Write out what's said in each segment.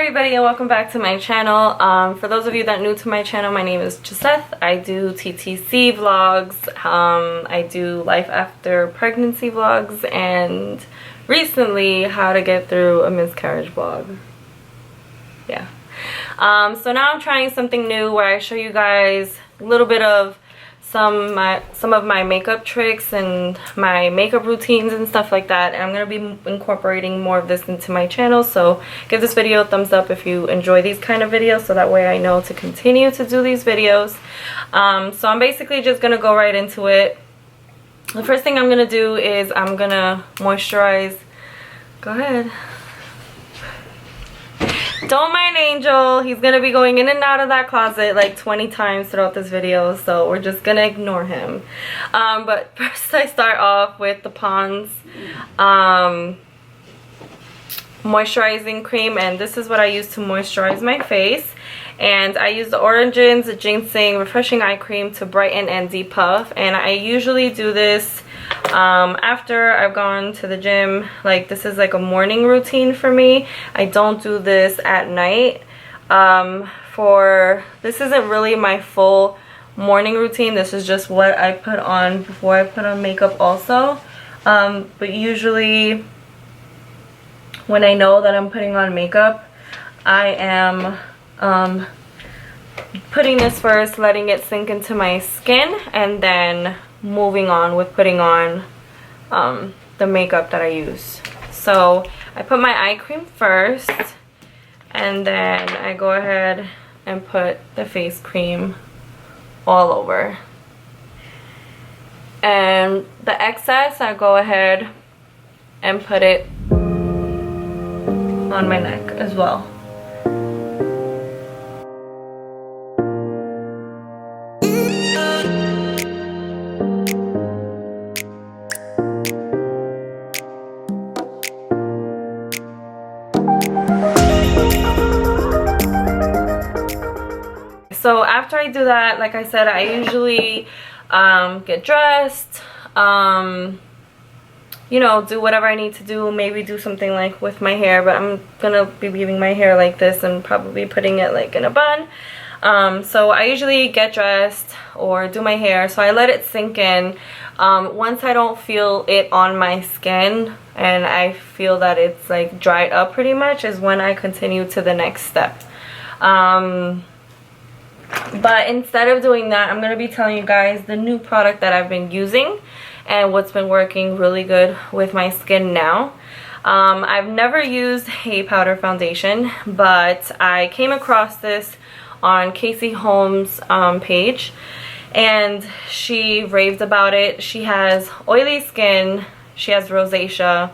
everybody, and welcome back to my channel. For those of you that are new to my channel, my name is Jeseth. I do TTC vlogs, I do life after pregnancy vlogs, and recently how to get through a miscarriage vlog. Yeah. So now I'm trying something new where I show you guys a little bit of some of my makeup tricks and my makeup routines and stuff like that, and I'm going to be incorporating more of this into my channel. So give this video a thumbs up if you enjoy these kind of videos, so that way I know to continue to do these videos. So I'm basically just going to go right into it. The first thing I'm going to do is I'm going to moisturize. Go ahead. Don't mind Angel. He's going to be going in and out of that closet like 20 times throughout this video, so we're just going to ignore him. But first I start off with the Pond's moisturizing cream, and this is what I use to moisturize my face. And I use the Origins Ginseng Refreshing Eye Cream to brighten and depuff, and I usually do this after I've gone to the gym. Like, this is like a morning routine for me. I don't do this at night. This isn't really my full morning routine. This is just what I put on before I put on makeup also. But usually when I know that I'm putting on makeup, I am putting this first, letting it sink into my skin, and then moving on with putting on the makeup that I use. So I put my eye cream first, and then I go ahead and put the face cream all over. And the excess, I go ahead and put it on my neck as well. So after I do that, like I said, I usually get dressed, you know, do whatever I need to do, maybe do something like with my hair, but I'm gonna be leaving my hair like this and probably putting it like in a bun. So I usually get dressed or do my hair, so I let it sink in. Once I don't feel it on my skin and I feel that it's like dried up pretty much, is when I continue to the next step. But instead of doing that, I'm going to be telling you guys the new product that I've been using and what's been working really good with my skin now. I've never used a powder foundation, but I came across this on Casey Holmes' page, and she raved about it. She has oily skin, she has rosacea,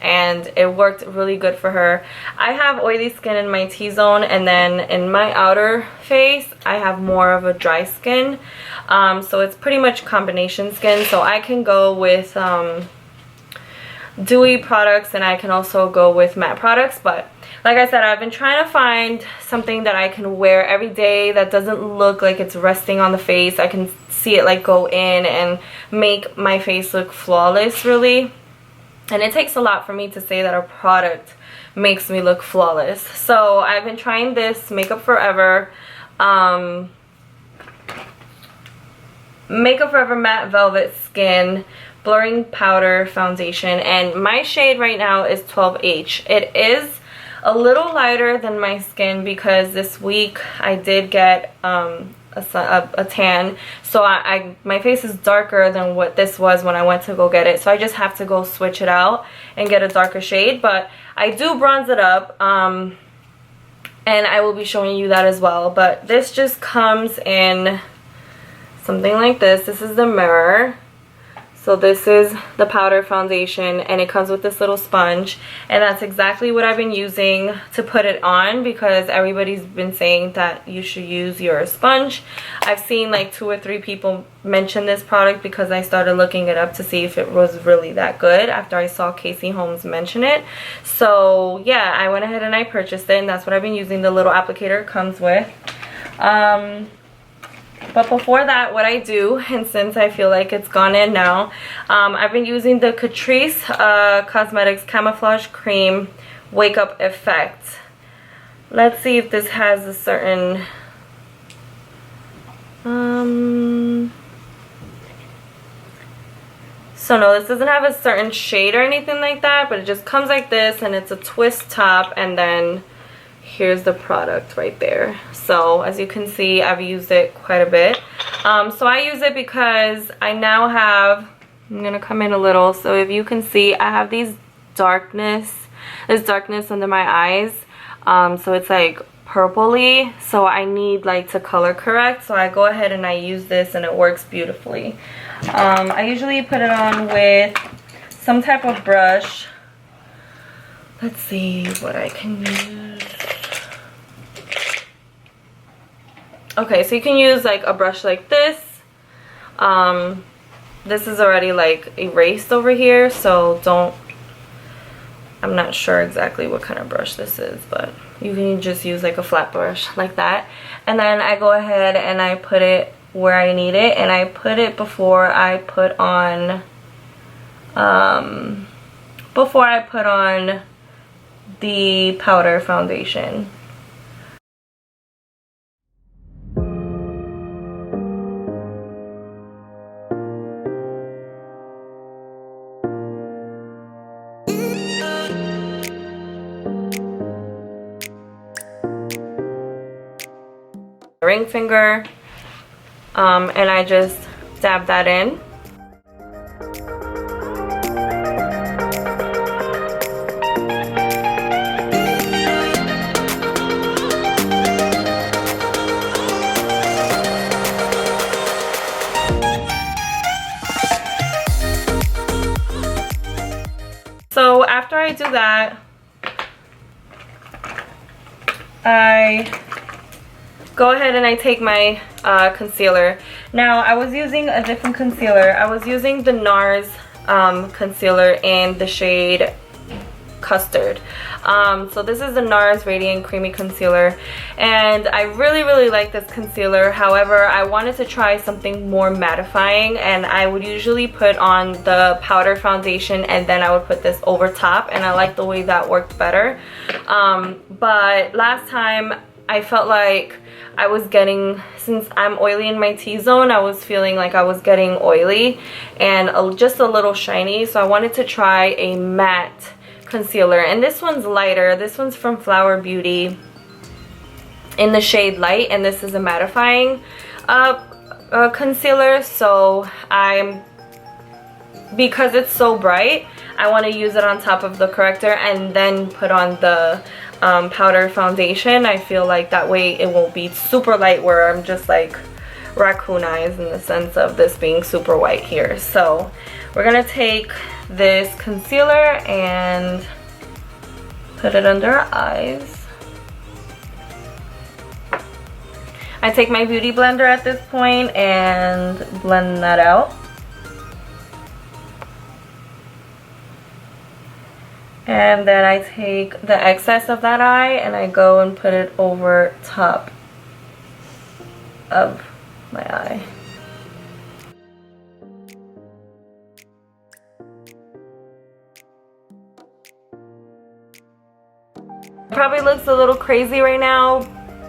and it worked really good for her. I have oily skin in my T-zone, and then in my outer face I have more of a dry skin, so it's pretty much combination skin. So I can go with dewy products, and I can also go with matte products. But like I said, I've been trying to find something that I can wear every day that doesn't look like it's resting on the face. I can see it like go in and make my face look flawless, really. And it takes a lot for me to say that a product makes me look flawless. So I've been trying this Makeup Forever Matte Velvet Skin Blurring Powder Foundation, and my shade right now is 12H. It is a little lighter than my skin because this week I did get a tan, so my face is darker than what this was when I went to go get it, so I just have to go switch it out and get a darker shade. But I do bronze it up, and I will be showing you that as well. But this just comes in something like this. This is the mirror. So this is the powder foundation, and it comes with this little sponge, and that's exactly what I've been using to put it on, because everybody's been saying that you should use your sponge. I've seen like 2 or 3 people mention this product because I started looking it up to see if it was really that good after I saw Casey Holmes mention it. So yeah, I went ahead and I purchased it, and that's what I've been using. The little applicator it comes with. But before that, what I do, and since I feel like it's gone in now, I've been using the Catrice Cosmetics Camouflage Cream Wake Up Effect. Let's see if this has a certain so no, this doesn't have a certain shade or anything like that, but it just comes like this, and it's a twist top, and then here's the product right there. So as you can see, I've used it quite a bit. So I use it because I now have, I'm gonna come in a little, so if you can see, I have this darkness under my eyes. So it's like purpley, so I need like to color correct, so I go ahead and I use this, and it works beautifully. I usually put it on with some type of brush. Let's see what I can use. Okay, so you can use like a brush like this. This is already like erased over here, so I'm not sure exactly what kind of brush this is, but you can just use like a flat brush like that. And then I go ahead and I put it where I need it, and I put it before I put on the powder foundation. Ring finger, and I just dab that in. So after I do that, I go ahead and I take my concealer. Now I was using a different concealer. I was using the NARS concealer in the shade Custard. So this is the NARS Radiant Creamy Concealer, and I really like this concealer. However, I wanted to try something more mattifying, and I would usually put on the powder foundation and then I would put this over top, and I like the way that worked better. But last time I felt like I was getting, since I'm oily in my T-zone, I was feeling like I was getting oily and just a little shiny, so I wanted to try a matte concealer, and this one's lighter. This one's from Flower Beauty in the shade Light, and this is a mattifying concealer. So because it's so bright, I want to use it on top of the corrector and then put on the powder foundation. I feel like that way it won't be super light where I'm just like raccoon eyes in the sense of this being super white here. So we're gonna take this concealer and put it under our eyes. I take my beauty blender at this point and blend that out. And then I take the excess of that eye and I go and put it over top of my eye. Probably looks a little crazy right now,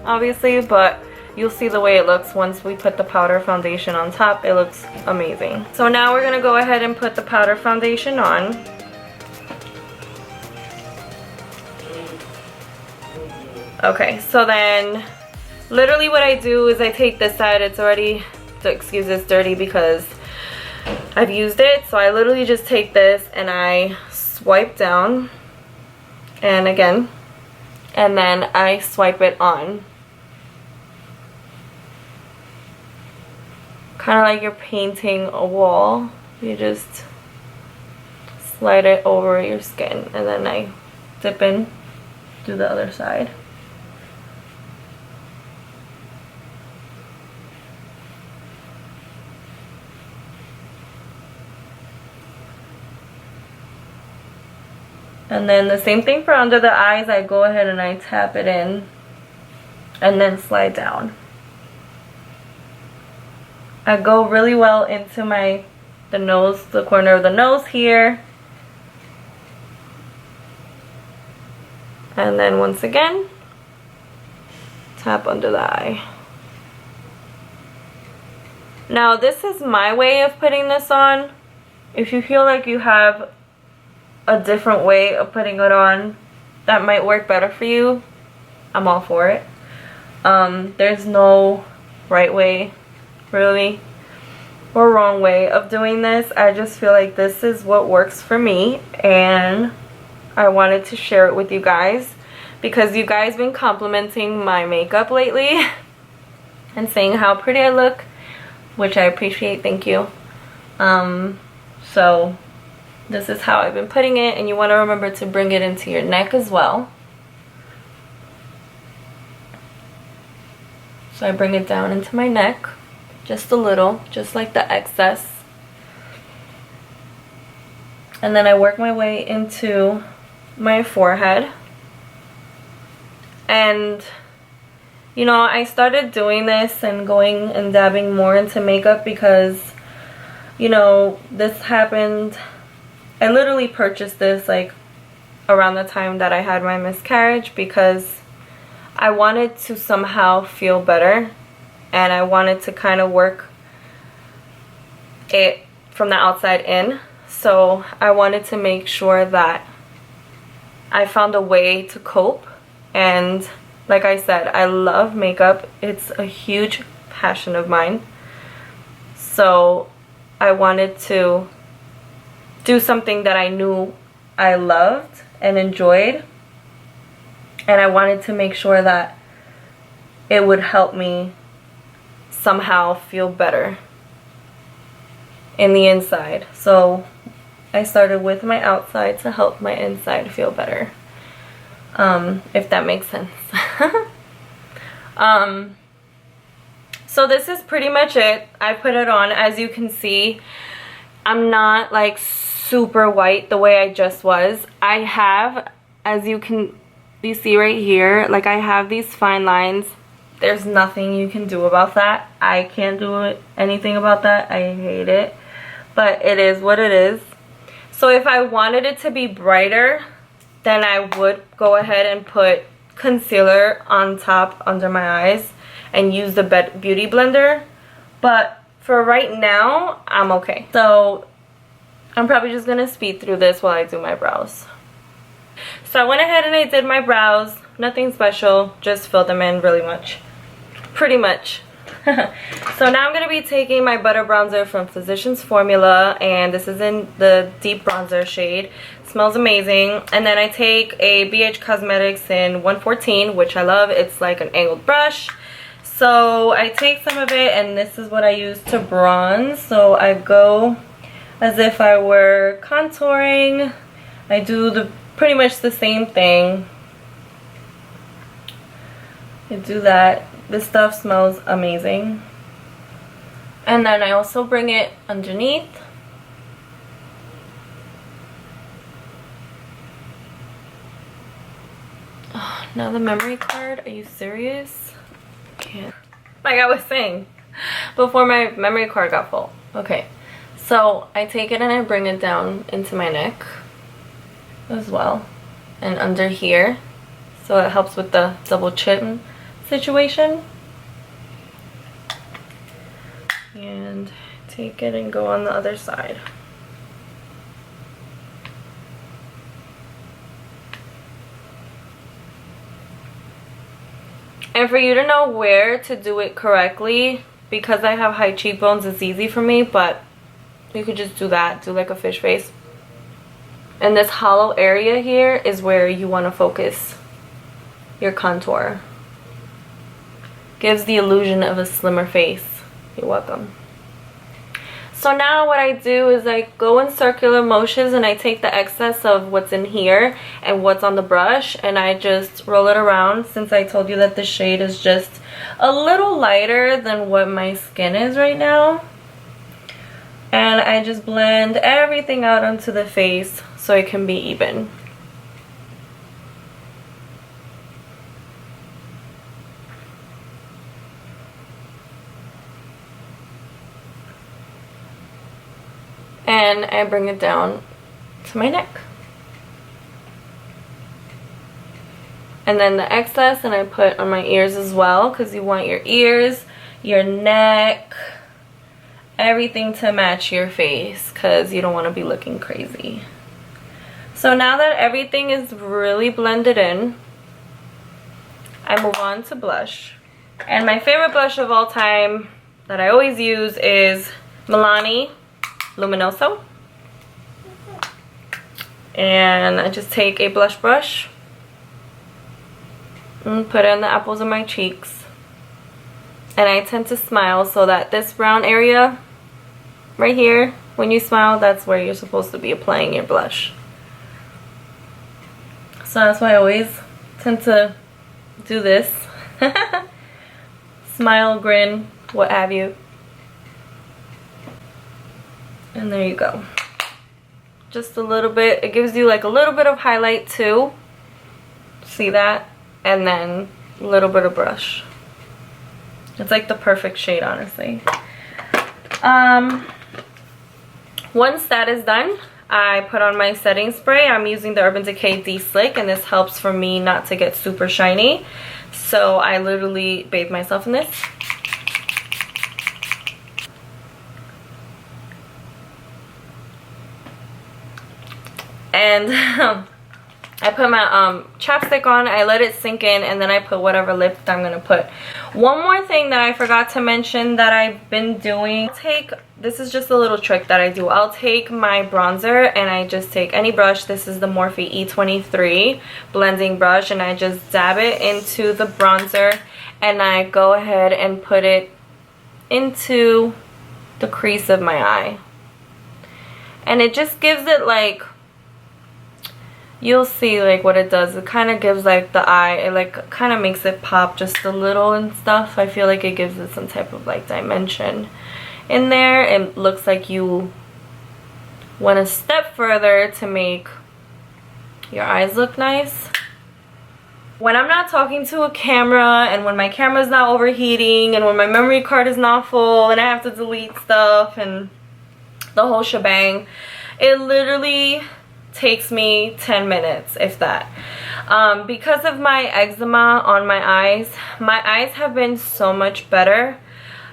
obviously, but you'll see the way it looks once we put the powder foundation on top. It looks amazing. So now we're gonna go ahead and put the powder foundation on. Okay, so then literally what I do is I take this side. It's already, excuse this, dirty because I've used it. So I literally just take this and I swipe down and again, and then I swipe it on. Kind of like you're painting a wall. You just slide it over your skin and then I dip in to the other side. And then the same thing for under the eyes. I go ahead and I tap it in and then slide down. I go really well into the nose, the corner of the nose here. And then once again, tap under the eye. Now this is my way of putting this on. If you feel like you have a different way of putting it on that might work better for you, I'm all for it. There's no right way really or wrong way of doing this. I just feel like this is what works for me, and I wanted to share it with you guys because you guys been complimenting my makeup lately and saying how pretty I look, which I appreciate. Thank you. So this is how I've been putting it, and you want to remember to bring it into your neck as well. So I bring it down into my neck just a little, just like the excess, and then I work my way into my forehead. And you know, I started doing this and going and dabbing more into makeup because, you know, this happened. I literally purchased this like around the time that I had my miscarriage because I wanted to somehow feel better, and I wanted to kind of work it from the outside in. So I wanted to make sure that I found a way to cope. And like I said, I love makeup. It's a huge passion of mine. So I wanted to do something that I knew I loved and enjoyed, and I wanted to make sure that it would help me somehow feel better in the inside. So I started with my outside to help my inside feel better, if that makes sense. So this is pretty much it. I put it on. As you can see, I'm not like super white the way I just was. I have, as you see right here, like I have these fine lines. There's nothing you can do about that. I can't do anything about that. I hate it, but it is what it is. So if I wanted it to be brighter, then I would go ahead and put concealer on top under my eyes and use the beauty blender, but for right now I'm okay. So I'm probably just gonna speed through this while I do my brows. So I went ahead and I did my brows. Nothing special, just filled them in pretty much. So now I'm going to be taking my butter bronzer from Physicians Formula, and this is in the deep bronzer shade. It smells amazing. And then I take a BH Cosmetics in 114, which I love. It's like an angled brush. So I take some of it, and this is what I use to bronze. So I go as if I were contouring. I do pretty much the same thing. I do that. This stuff smells amazing. And then I also bring it underneath. Oh, now the memory card. Are you serious? Can't. Like I was saying before, my memory card got full. Okay, so I take it and I bring it down into my neck as well, and under here, so it helps with the double chin situation. And take it and go on the other side. And for you to know where to do it correctly, because I have high cheekbones, it's easy for me, but you could just do that, do like a fish face. And this hollow area here is where you want to focus your contour. Gives the illusion of a slimmer face. You're welcome. So now what I do is I go in circular motions and I take the excess of what's in here and what's on the brush, and I just roll it around, since I told you that the shade is just a little lighter than what my skin is right now. And I just blend everything out onto the face so it can be even. And I bring it down to my neck. and then the excess, and I put on my ears as well, because you want your ears, your neck, everything to match your face, because you don't want to be looking crazy. So now that everything is really blended in, I move on to blush. And my favorite blush of all time that I always use is Milani Luminoso. And I just take a blush brush and put it in the apples of my cheeks. And I tend to smile so that this brown area right here, when you smile, that's where you're supposed to be applying your blush. So that's why I always tend to do this. Smile, grin, what have you. And there you go. Just a little bit. It gives you like a little bit of highlight too. See that? And then a little bit of brush. It's like the perfect shade, honestly. Once that is done, I put on my setting spray. I'm using the Urban Decay De-Slick, and this helps for me not to get super shiny. So I literally bathe myself in this. And I put my chapstick on, I let it sink in, and then I put whatever lip I'm going to put. One more thing that I forgot to mention that I've been doing, this is just a little trick that I do. I'll take my bronzer and I just take any brush. This is the Morphe E23 blending brush, and I just dab it into the bronzer and I go ahead and put it into the crease of my eye. And it just gives it like, you'll see like what it does. It kind of gives like the eye, it like kind of makes it pop just a little and stuff. I feel like it gives it some type of like dimension in there. It looks like you went a step further to make your eyes look nice. When I'm not talking to a camera, and when my camera's not overheating, and when my memory card is not full and I have to delete stuff and the whole shebang, it literally takes me 10 minutes, if that. Because of my eczema on my eyes have been so much better.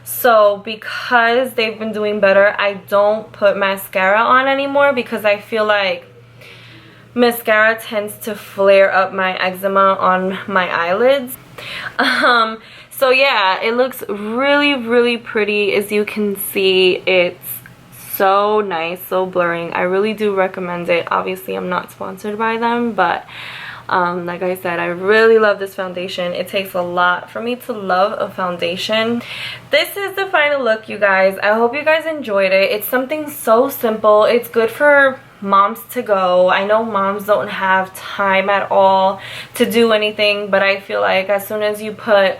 So because they've been doing better, I don't put mascara on anymore, because I feel like mascara tends to flare up my eczema on my eyelids. So yeah, it looks really, really pretty. As you can see, it's so nice, so blurring. I really do recommend it. Obviously I'm not sponsored by them, but like I said, I really love this foundation. It takes a lot for me to love a foundation. This is the final look, you guys. I hope you guys enjoyed it. It's something so simple. It's good for moms to go. I know moms don't have time at all to do anything, but I feel like as soon as you put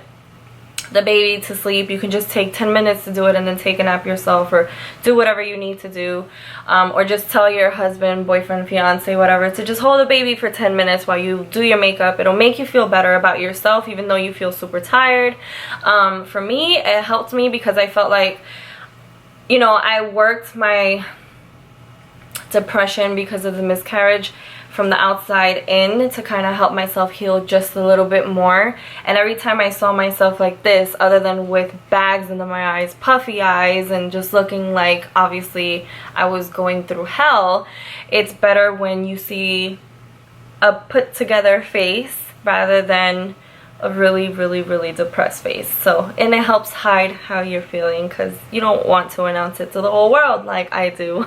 the baby to sleep, you can just take 10 minutes to do it and then take a nap yourself, or do whatever you need to do, or just tell your husband, boyfriend, fiance, whatever, to just hold the baby for 10 minutes while you do your makeup. It'll make you feel better about yourself, even though you feel super tired. For me, it helped me because I felt like, you know, I worked my depression because of the miscarriage from the outside in to kind of help myself heal just a little bit more. And every time I saw myself like this, other than with bags under my eyes, puffy eyes, and just looking like obviously I was going through hell, it's better when you see a put together face rather than a really, really, really depressed face. So, and it helps hide how you're feeling, because you don't want to announce it to the whole world like I do.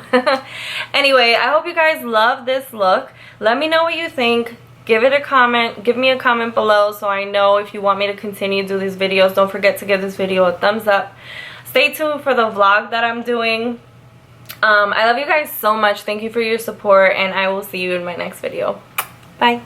Anyway, I hope you guys love this look. Let me know what you think. Give it a comment. Give me a comment below so I know if you want me to continue to do these videos. Don't forget to give this video a thumbs up. Stay tuned for the vlog that I'm doing. I love you guys so much. Thank you for your support, and I will see you in my next video. Bye.